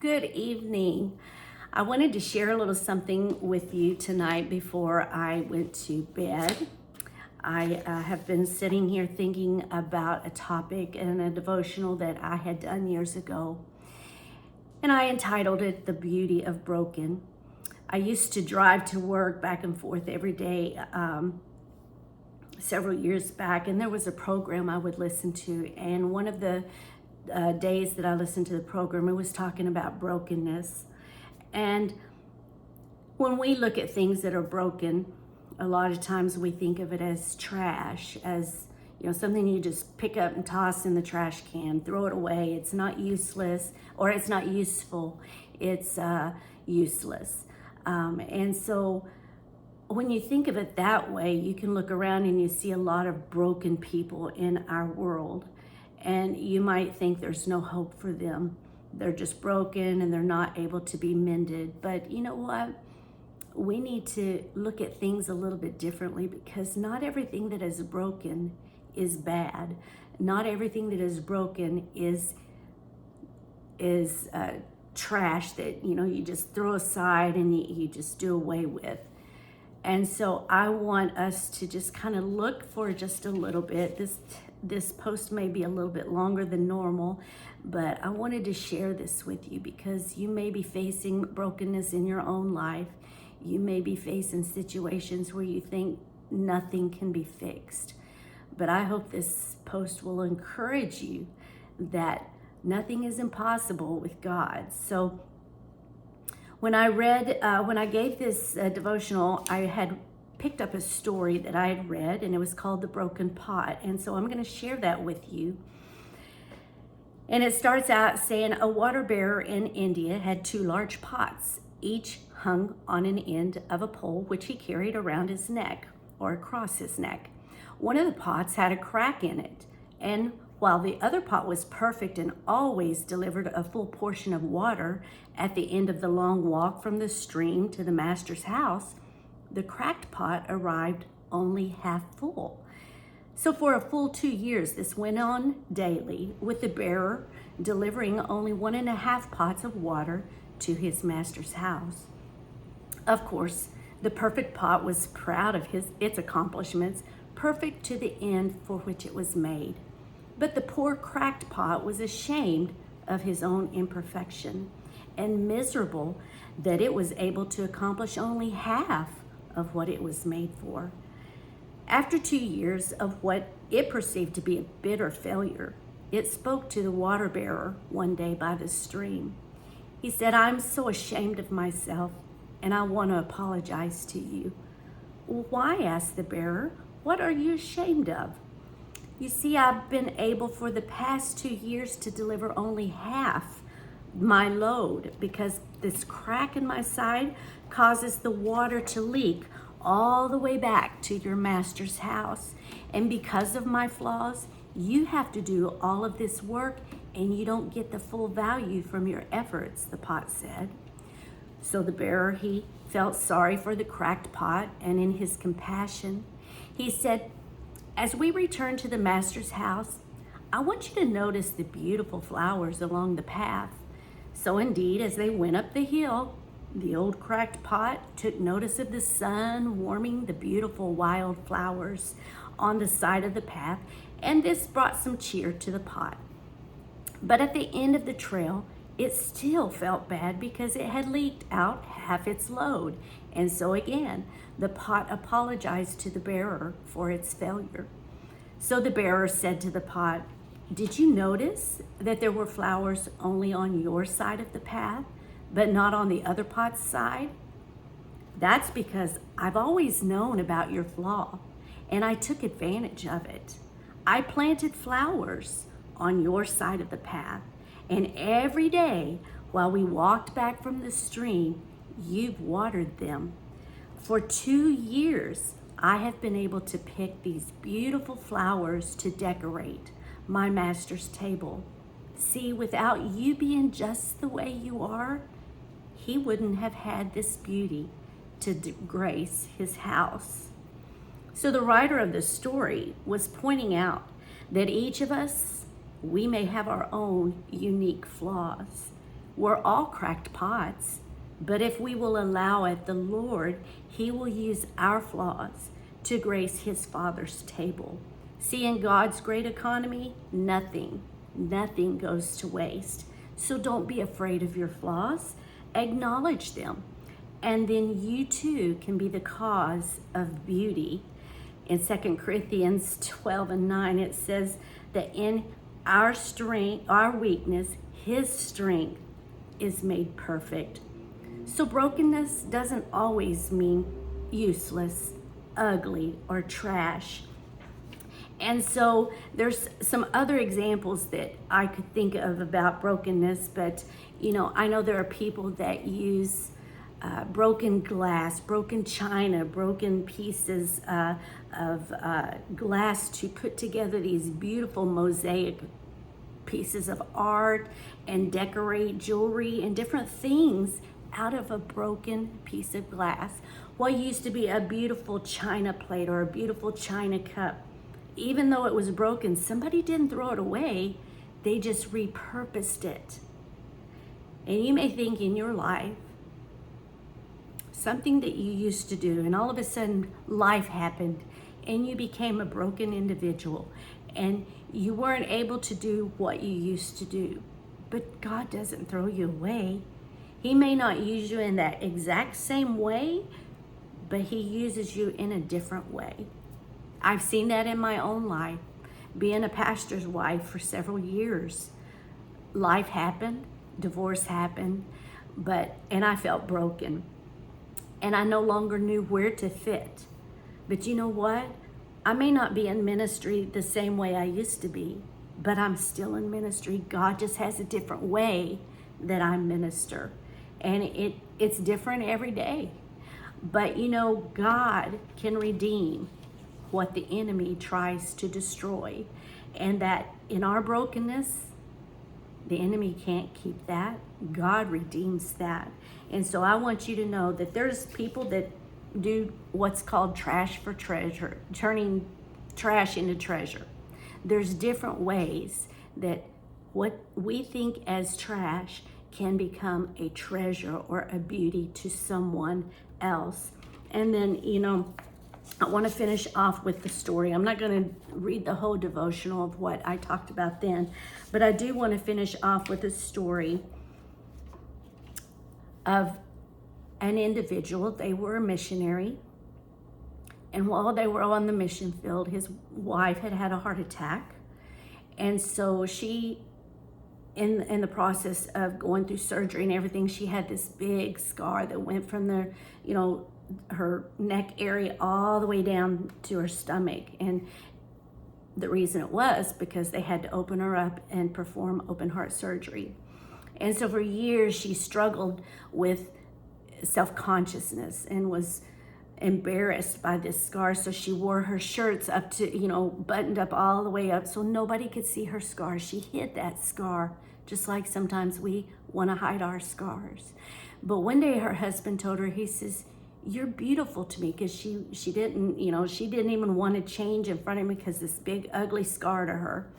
Good evening. I wanted to share a little something with you tonight before I went to bed. I have been sitting here thinking about a topic and a devotional that I had done years ago, and I entitled it The Beauty of Broken. I used to drive to work back and forth every day several years back, and there was a program I would listen to, and one of the days that I listened to the program, it was talking about brokenness. And when we look at things that are broken, a lot of times we think of it as trash, as something you just pick up and toss in the trash can, throw it away. It's not useless, or it's not useful. It's useless. And so when you think of it that way, you can look around and you see a lot of broken people in our world. And you might think there's no hope for them. They're just broken and they're not able to be mended. But you know what? We need to look at things a little bit differently, because not everything that is broken is bad. Not everything that is broken is trash that you just throw aside and you just do away with. And so I want us to just kind of look for just a little bit. This post may be a little bit longer than normal, but I wanted to share this with you because you may be facing brokenness in your own life. You may be facing situations where you think nothing can be fixed. But I hope this post will encourage you that nothing is impossible with God. So when I gave this devotional, I had picked up a story that I had read, and it was called The Broken Pot. And so I'm going to share that with you. And it starts out saying a water bearer in India had two large pots, each hung on an end of a pole which he carried around his neck or across his neck. One of the pots had a crack in it, and while the other pot was perfect and always delivered a full portion of water at the end of the long walk from the stream to the master's house, the cracked pot arrived only half full. So for a full 2 years, this went on daily, with the bearer delivering only 1.5 pots of water to his master's house. Of course, the perfect pot was proud of its accomplishments, perfect to the end for which it was made. But the poor cracked pot was ashamed of his own imperfection and miserable that it was able to accomplish only half of what it was made for. After 2 years of what it perceived to be a bitter failure, it spoke to the water bearer one day by the stream. He said, "I'm so ashamed of myself, and I want to apologize to you." "Why?" asked the bearer. "What are you ashamed of?" "You see, I've been able for the past 2 years to deliver only half my load because this crack in my side causes the water to leak all the way back to your master's house. And because of my flaws, you have to do all of this work and you don't get the full value from your efforts," the pot said. So the bearer, he felt sorry for the cracked pot, and in his compassion, he said, "As we return to the master's house, I want you to notice the beautiful flowers along the path." So indeed, as they went up the hill, the old cracked pot took notice of the sun warming the beautiful wild flowers on the side of the path, and this brought some cheer to the pot. But at the end of the trail, it still felt bad because it had leaked out half its load. And so again, the pot apologized to the bearer for its failure. So the bearer said to the pot, "Did you notice that there were flowers only on your side of the path, but not on the other pot's side? That's because I've always known about your flaw, and I took advantage of it. I planted flowers on your side of the path, and every day while we walked back from the stream, you've watered them. For 2 years, I have been able to pick these beautiful flowers to decorate my master's table. See, without you being just the way you are, he wouldn't have had this beauty to grace his house." So the writer of the story was pointing out that each of us, we may have our own unique flaws. We're all cracked pots, but if we will allow it, the Lord, He will use our flaws to grace His Father's table. See, in God's great economy, nothing goes to waste. So don't be afraid of your flaws. Acknowledge them. And then you too can be the cause of beauty. In 2 Corinthians 12:9, it says that in our strength, our weakness, His strength is made perfect. So brokenness doesn't always mean useless, ugly, or trash. And so there's some other examples that I could think of about brokenness, but I know there are people that use broken glass, broken china, broken pieces of glass to put together these beautiful mosaic pieces of art and decorate jewelry and different things out of a broken piece of glass. What used to be a beautiful china plate or a beautiful china cup, even though it was broken, somebody didn't throw it away, they just repurposed it. And you may think in your life, something that you used to do, and all of a sudden life happened and you became a broken individual and you weren't able to do what you used to do. But God doesn't throw you away. He may not use you in that exact same way, but He uses you in a different way. I've seen that in my own life, being a pastor's wife for several years. Life happened, divorce happened, and I felt broken. And I no longer knew where to fit. But you know what? I may not be in ministry the same way I used to be, but I'm still in ministry. God just has a different way that I minister. And it's different every day. But God can redeem what the enemy tries to destroy. And that in our brokenness, the enemy can't keep that. God redeems that. And so I want you to know that there's people that do what's called trash for treasure, turning trash into treasure. There's different ways that what we think as trash can become a treasure or a beauty to someone else. And then, I want to finish off with the story. I'm not going to read the whole devotional of what I talked about then, but I do want to finish off with a story of an individual. They were a missionary, and while they were on the mission field, his wife had a heart attack, and so she, in the process of going through surgery and everything, she had this big scar that went from her neck area all the way down to her stomach. And the reason it was because they had to open her up and perform open heart surgery. And so for years she struggled with self-consciousness and was embarrassed by this scar. So she wore her shirts up to, buttoned up all the way up so nobody could see her scar. She hid that scar, just like sometimes we want to hide our scars. But one day her husband told her, he says, "You're beautiful to me," because she didn't even want to change in front of me because this big ugly scar to her.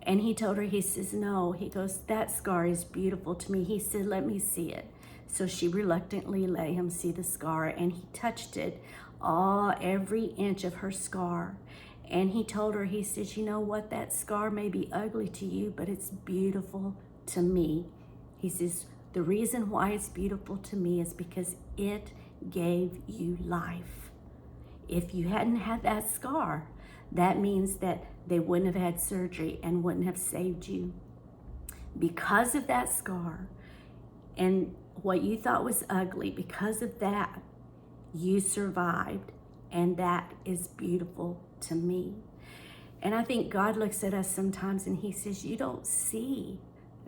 And he told her, he says, "No," he goes, "that scar is beautiful to me." He said, "Let me see it." So she reluctantly let him see the scar, and he touched it, every inch of her scar. And he told her, he says, "You know what? That scar may be ugly to you, but it's beautiful to me." He says, "The reason why it's beautiful to me is because it gave you life. If you hadn't had that scar, that means that they wouldn't have had surgery and wouldn't have saved you. Because of that scar and what you thought was ugly, because of that, you survived, and that is beautiful to me." And I think God looks at us sometimes and He says, "You don't see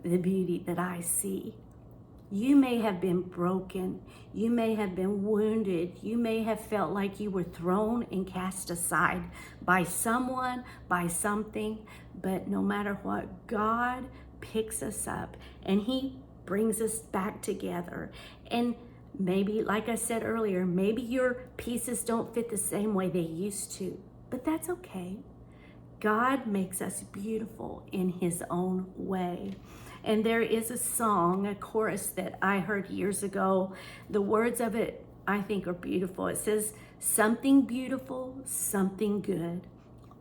the beauty that I see. You may have been broken. You may have been wounded. You may have felt like you were thrown and cast aside by someone, by something. But no matter what, God picks us up and He brings us back together. And maybe, like I said earlier, maybe your pieces don't fit the same way they used to, but that's okay. God makes us beautiful in His own way. And there is a song, a chorus that I heard years ago. The words of it, I think, are beautiful. It says, something beautiful, something good.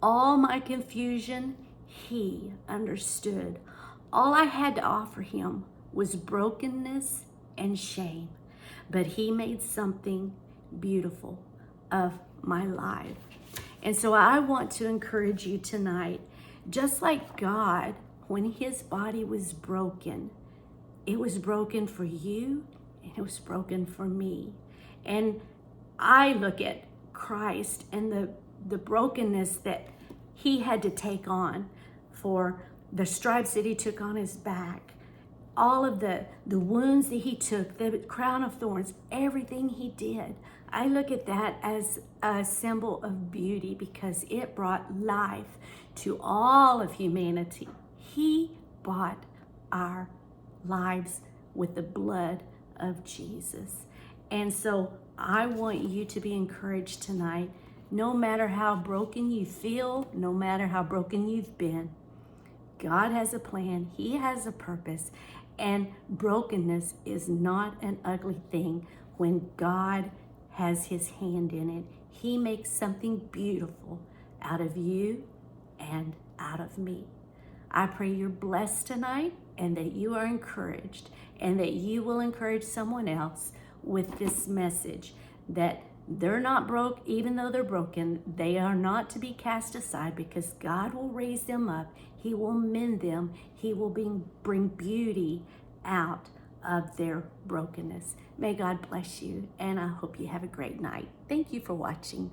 All my confusion, he understood. All I had to offer him was brokenness and shame. But he made something beautiful of my life. And so I want to encourage you tonight, just like God, when his body was broken, it was broken for you and it was broken for me. And I look at Christ and the brokenness that he had to take on, for the stripes that he took on his back, all of the wounds that he took, the crown of thorns, everything he did. I look at that as a symbol of beauty because it brought life to all of humanity. He bought our lives with the blood of Jesus. And so I want you to be encouraged tonight. No matter how broken you feel, no matter how broken you've been, God has a plan. He has a purpose. And brokenness is not an ugly thing when God has his hand in it. He makes something beautiful out of you and out of me. I pray you're blessed tonight and that you are encouraged and that you will encourage someone else with this message that they're not broke, even though they're broken. They are not to be cast aside because God will raise them up. He will mend them. He will bring beauty out of their brokenness. May God bless you, and I hope you have a great night. Thank you for watching.